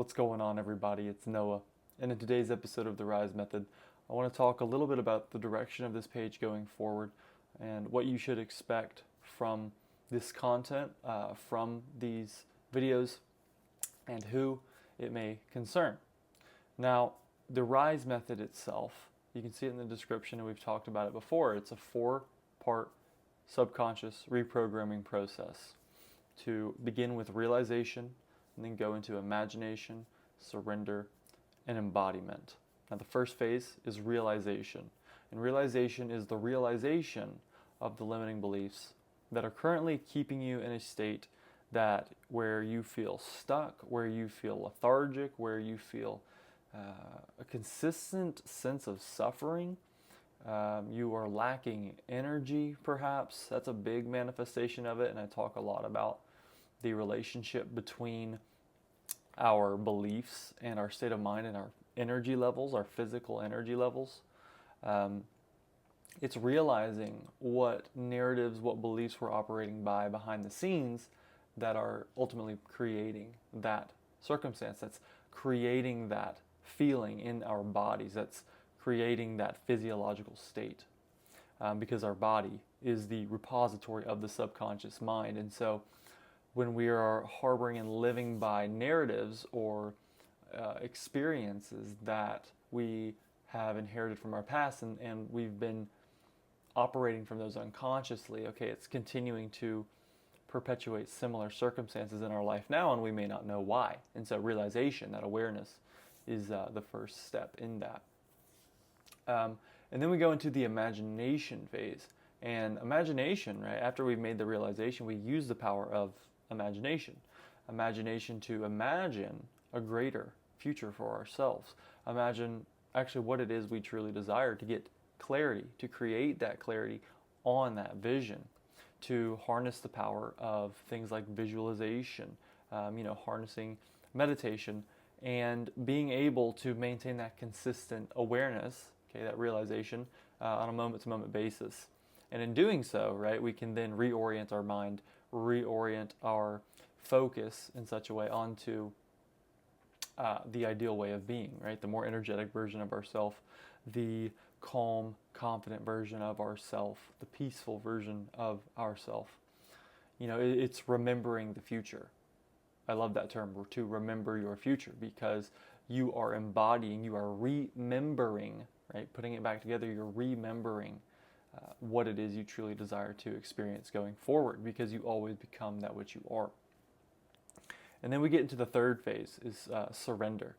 What's going on, everybody? It's Noah. And in today's episode of the Rise Method, I want to talk a little bit about the direction of this page going forward and what you should expect from this content, from these videos, and who it may concern. Now, the Rise Method itself, you can see it in the description, and we've talked about it before. It's a 4-part subconscious reprogramming process to begin with realization, and then go into imagination, surrender, and embodiment. Now, the first phase is realization. And realization is the realization of the limiting beliefs that are currently keeping you in a state where you feel stuck, where you feel lethargic, where you feel a consistent sense of suffering. You are lacking energy, perhaps. That's a big manifestation of it, and I talk a lot about the relationship between our beliefs and our state of mind and our energy levels, our physical energy levels. It's realizing what narratives, what beliefs we're operating by behind the scenes that are ultimately creating that circumstance, that's creating that feeling in our bodies, that's creating that physiological state. Because our body is the repository of the subconscious mind. And so when we are harboring and living by narratives or experiences that we have inherited from our past, and we've been operating from those unconsciously, okay, it's continuing to perpetuate similar circumstances in our life now, and we may not know why. And so realization, that awareness, is the first step in that. And then we go into the imagination phase. And imagination, right, after we've made the realization, we use the power of imagination. Imagination to imagine a greater future for ourselves. Imagine actually what it is we truly desire, to get clarity, to create that clarity on that vision, to harness the power of things like visualization, harnessing meditation, and being able to maintain that consistent awareness, okay, that realization on a moment-to-moment basis. And in doing so, right, we can then reorient our mind, reorient our focus in such a way onto the ideal way of being, right? The more energetic version of ourself, the calm, confident version of ourself, the peaceful version of ourself. It's remembering the future. I love that term, to remember your future, because you are embodying, you are remembering, right? Putting it back together, you're remembering what it is you truly desire to experience going forward, because you always become that which you are. And then we get into the third phase, is surrender.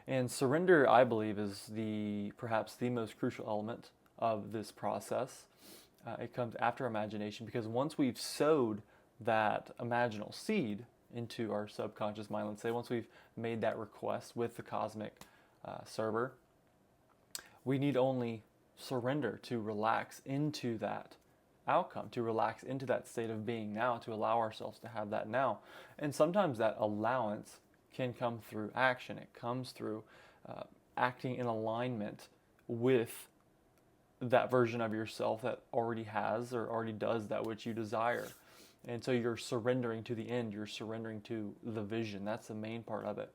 And surrender, I believe, is perhaps the most crucial element of this process. It comes after imagination, because once we've sowed that imaginal seed into our subconscious mind, let's say, once we've made that request with the cosmic server, we need only surrender to relax into that outcome, to relax into that state of being now, to allow ourselves to have that now. And sometimes that allowance can come through action. It comes through acting in alignment with that version of yourself that already has or already does that which you desire. And so you're surrendering to the end, you're surrendering to the vision. That's the main part of it.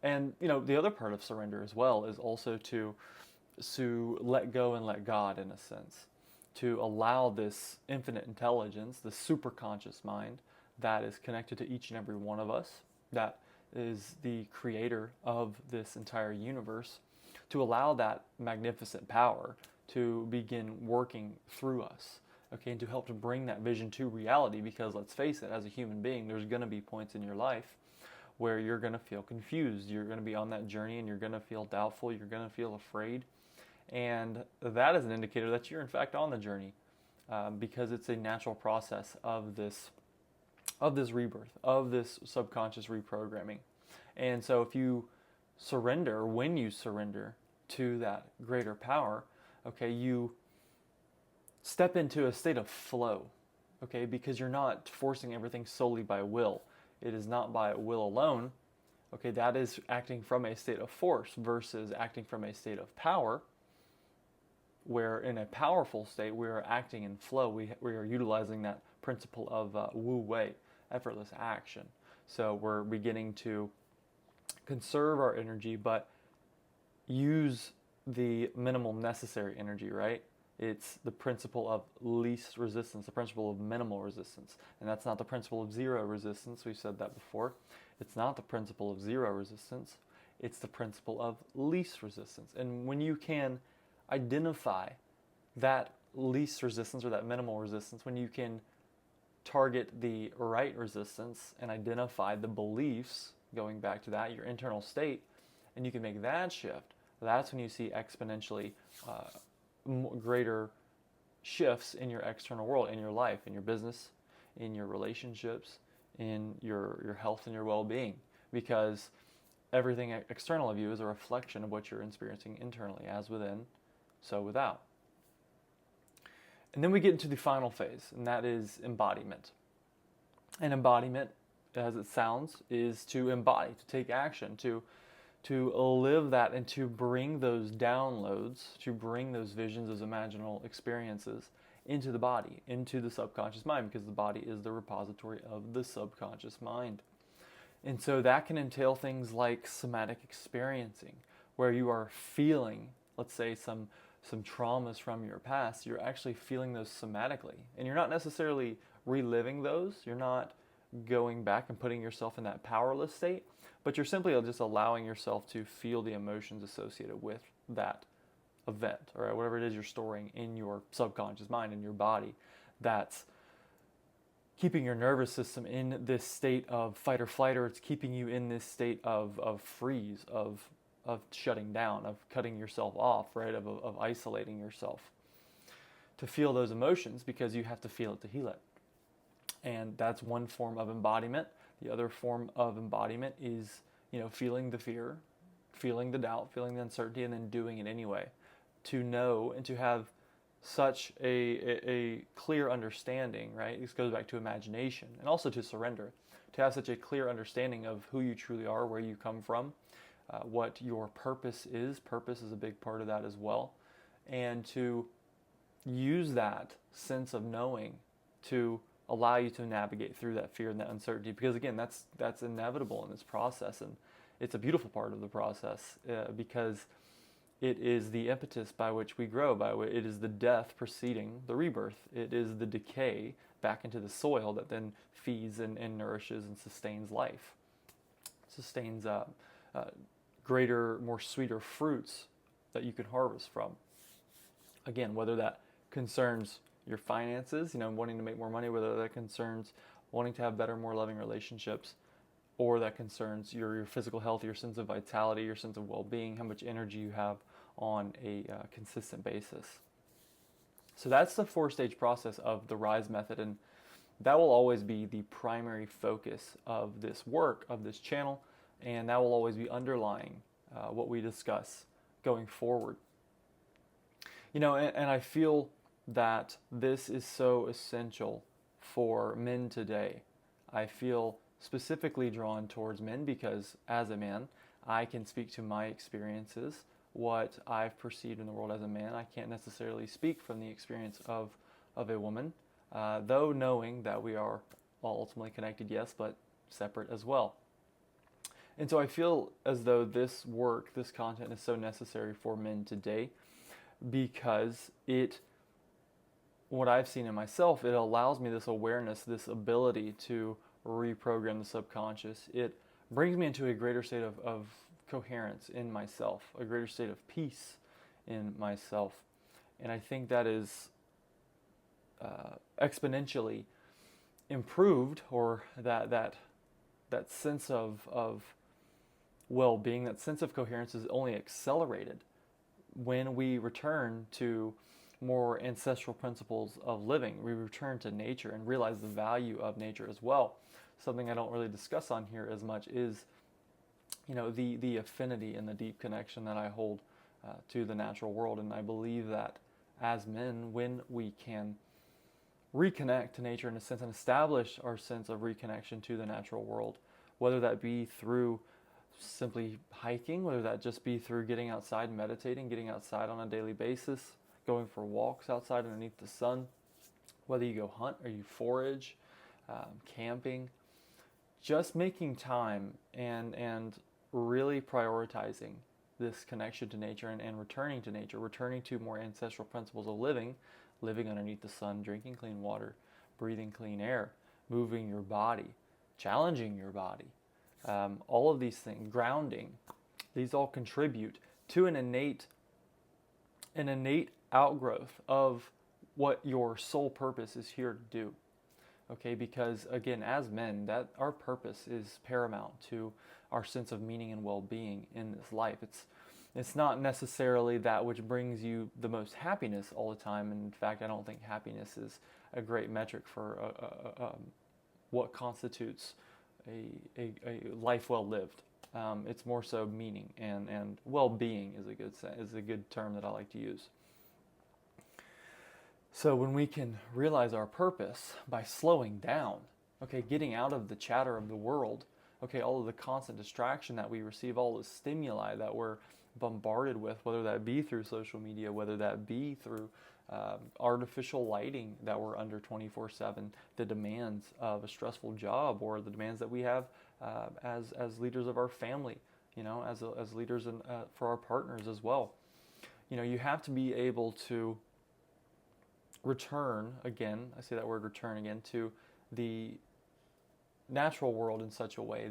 And the other part of surrender as well is also to let go and let God, in a sense, to allow this infinite intelligence, the superconscious mind that is connected to each and every one of us, that is the creator of this entire universe, to allow that magnificent power to begin working through us, okay, and to help to bring that vision to reality. Because let's face it, as a human being, there's going to be points in your life where you're going to feel confused, you're going to be on that journey, and you're going to feel doubtful, you're going to feel afraid. And that is an indicator that you're in fact on the journey, because it's a natural process of this rebirth, of this subconscious reprogramming. And so if you surrender, when you surrender to that greater power, okay, you step into a state of flow, okay, because you're not forcing everything solely by will. It is not by will alone, okay, that is acting from a state of force versus acting from a state of power, where in a powerful state we are acting in flow. We are utilizing that principle of Wu Wei, effortless action. So we're beginning to conserve our energy, but use the minimal necessary energy, right? It's the principle of least resistance, the principle of minimal resistance. And that's not the principle of zero resistance. We've said that before. It's not the principle of zero resistance. It's the principle of least resistance. And when you can identify that least resistance or that minimal resistance, when you can target the right resistance and identify the beliefs, going back to that, your internal state, and you can make that shift, that's when you see exponentially greater shifts in your external world, in your life, in your business, in your relationships, in your health and your well-being, because everything external of you is a reflection of what you're experiencing internally, as within, so without. And then we get into the final phase, and that is embodiment. And embodiment, as it sounds, is to embody, to take action, to live that, and to bring those downloads, to bring those visions, those imaginal experiences into the body, into the subconscious mind, because the body is the repository of the subconscious mind. And so that can entail things like somatic experiencing, where you are feeling, let's say, some traumas from your past. You're actually feeling those somatically. And you're not necessarily reliving those. You're not going back and putting yourself in that powerless state, but you're simply just allowing yourself to feel the emotions associated with that event, or whatever it is you're storing in your subconscious mind, in your body, that's keeping your nervous system in this state of fight or flight, or it's keeping you in this state of freeze, of shutting down, of cutting yourself off, right, of isolating yourself. To feel those emotions, because you have to feel it to heal it. And that's one form of embodiment. The other form of embodiment is, feeling the fear, feeling the doubt, feeling the uncertainty, and then doing it anyway. To know and to have such a clear understanding, right? This goes back to imagination, and also to surrender. To have such a clear understanding of who you truly are, where you come from, what your purpose is. Purpose is a big part of that as well. And to use that sense of knowing to allow you to navigate through that fear and that uncertainty, because again, that's inevitable in this process, and it's a beautiful part of the process, because it is the impetus by which we grow, it is the death preceding the rebirth. It is the decay back into the soil that then feeds and nourishes and sustains life, sustains greater, more sweeter fruits that you can harvest from. Again, whether that concerns your finances, wanting to make more money, whether that concerns wanting to have better, more loving relationships, or that concerns your physical health, your sense of vitality, your sense of well-being, how much energy you have on a consistent basis. So that's the 4-stage process of the RISE method, and that will always be the primary focus of this work, of this channel, and that will always be underlying what we discuss going forward. And I feel that this is so essential for men today. I feel specifically drawn towards men because as a man, I can speak to my experiences, what I've perceived in the world as a man. I can't necessarily speak from the experience of a woman, though knowing that we are all ultimately connected, yes, but separate as well. And so I feel as though this work, this content is so necessary for men today, because what I've seen in myself, it allows me this awareness, this ability to reprogram the subconscious. It brings me into a greater state of coherence in myself, a greater state of peace in myself. And I think that is exponentially improved, or that sense of well-being, that sense of coherence is only accelerated when we return to more ancestral principles of living. We return to nature and realize the value of nature as well. Something I don't really discuss on here as much is, the affinity and the deep connection that I hold to the natural world. And I believe that as men, when we can reconnect to nature in a sense and establish our sense of reconnection to the natural world, whether that be through simply hiking, whether that just be through getting outside and meditating, getting outside on a daily basis, going for walks outside underneath the sun, whether you go hunt or you forage, camping, just making time and really prioritizing this connection to nature and returning to nature, returning to more ancestral principles of living underneath the sun, drinking clean water, breathing clean air, moving your body, challenging your body, all of these things, grounding, these all contribute to an innate outgrowth of what your soul purpose is here to do. Okay, because again, as men, that our purpose is paramount to our sense of meaning and well-being in this life. It's not necessarily that which brings you the most happiness all the time. And in fact, I don't think happiness is a great metric for what constitutes a life well lived. It's more so meaning and well-being is a good term that I like to use. So when we can realize our purpose by slowing down, okay, getting out of the chatter of the world, okay, all of the constant distraction that we receive, all the stimuli that we're bombarded with, whether that be through social media, whether that be through artificial lighting that we're under 24/7, the demands of a stressful job, or the demands that we have as leaders of our family, as leaders for our partners as well. You have to be able to return again, I say that word return again, to the natural world in such a way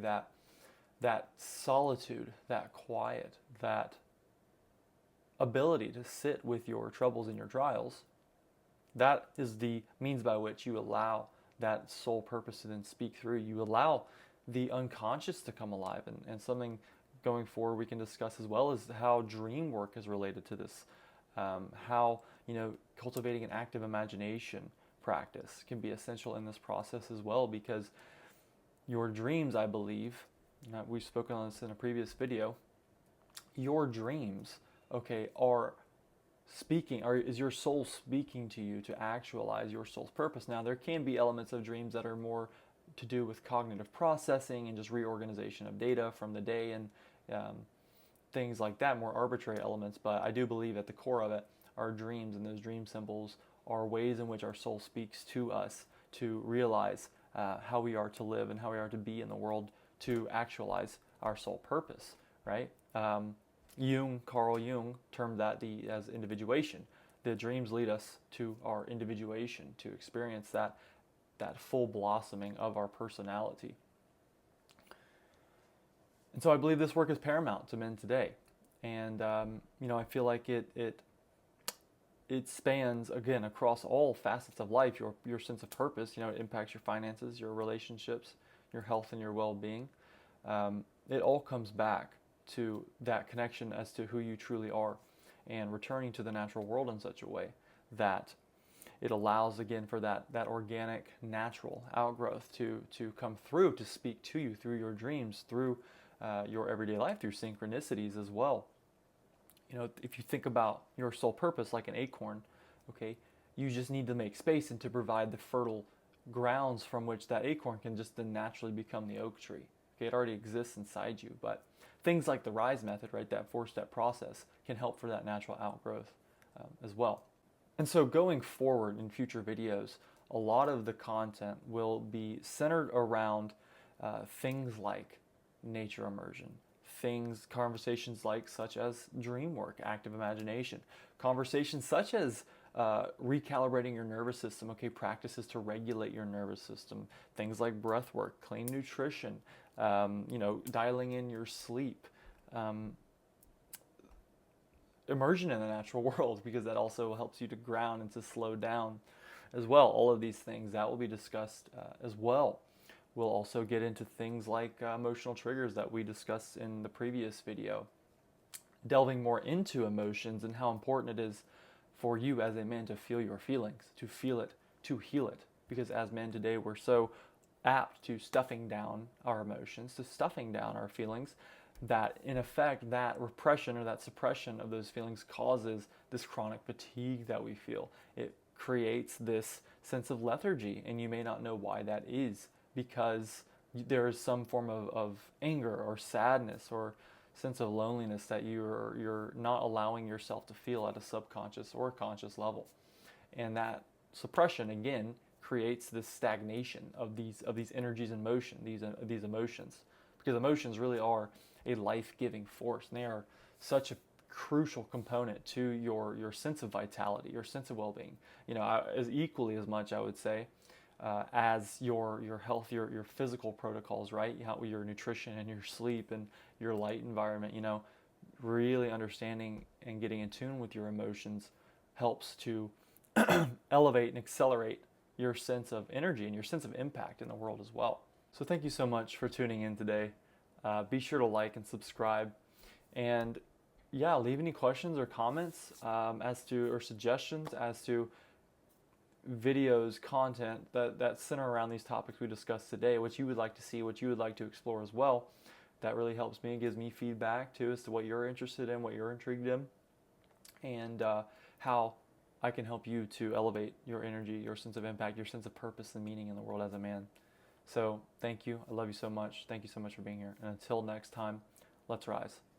that solitude, that quiet, that ability to sit with your troubles and your trials, that is the means by which you allow that soul purpose to then speak through. You allow the unconscious to come alive, and something going forward we can discuss as well is how dream work is related to this. How cultivating an active imagination practice can be essential in this process as well, because your dreams, I believe, we've spoken on this in a previous video, your dreams, okay, is your soul speaking to you to actualize your soul's purpose. Now, there can be elements of dreams that are more to do with cognitive processing and just reorganization of data from the day and things like that, more arbitrary elements, but I do believe at the core of it, our dreams and those dream symbols are ways in which our soul speaks to us to realize how we are to live and how we are to be in the world to actualize our soul purpose, right? Carl Jung termed that as individuation. The dreams lead us to our individuation, to experience that full blossoming of our personality. And so I believe this work is paramount to men today. And, I feel like it spans, again, across all facets of life, your sense of purpose. It impacts your finances, your relationships, your health, and your well-being. It all comes back to that connection as to who you truly are and returning to the natural world in such a way that it allows, again, for that organic, natural outgrowth to come through, to speak to you through your dreams, through your everyday life, through synchronicities as well. If you think about your soul purpose like an acorn, okay, you just need to make space and to provide the fertile grounds from which that acorn can just then naturally become the oak tree. Okay, it already exists inside you, but things like the RISE method, right, that 4-step process, can help for that natural outgrowth as well. And so going forward in future videos, a lot of the content will be centered around things like nature immersion, conversations such as dream work, active imagination, conversations such as recalibrating your nervous system, okay, practices to regulate your nervous system, things like breath work, clean nutrition, dialing in your sleep, immersion in the natural world, because that also helps you to ground and to slow down as well. All of these things that will be discussed as well. We'll also get into things like emotional triggers that we discussed in the previous video, delving more into emotions and how important it is for you as a man to feel your feelings, to feel it, to heal it. Because as men today, we're so apt to stuffing down our emotions, to stuffing down our feelings, that in effect, that repression or that suppression of those feelings causes this chronic fatigue that we feel. It creates this sense of lethargy, and you may not know why that is, because there is some form of anger or sadness or sense of loneliness that you're not allowing yourself to feel at a subconscious or conscious level. And that suppression, again, creates this stagnation of these energies in motion, these emotions. Because emotions really are a life-giving force. And they are such a crucial component to your sense of vitality, your sense of well-being. As equally as much, I would say, as your health, your physical protocols, right? Your nutrition and your sleep and your light environment. Really understanding and getting in tune with your emotions helps to elevate and accelerate your sense of energy and your sense of impact in the world as well. So thank you so much for tuning in today. Be sure to like and subscribe, and leave any questions or comments or suggestions as to videos, content that center around these topics we discussed today, what you would like to see, what you would like to explore as well. That really helps me and gives me feedback too as to what you're interested in, what you're intrigued in, and how I can help you to elevate your energy, your sense of impact, your sense of purpose and meaning in the world as a man. So thank you. I love you so much. Thank you so much for being here. And until next time, let's rise.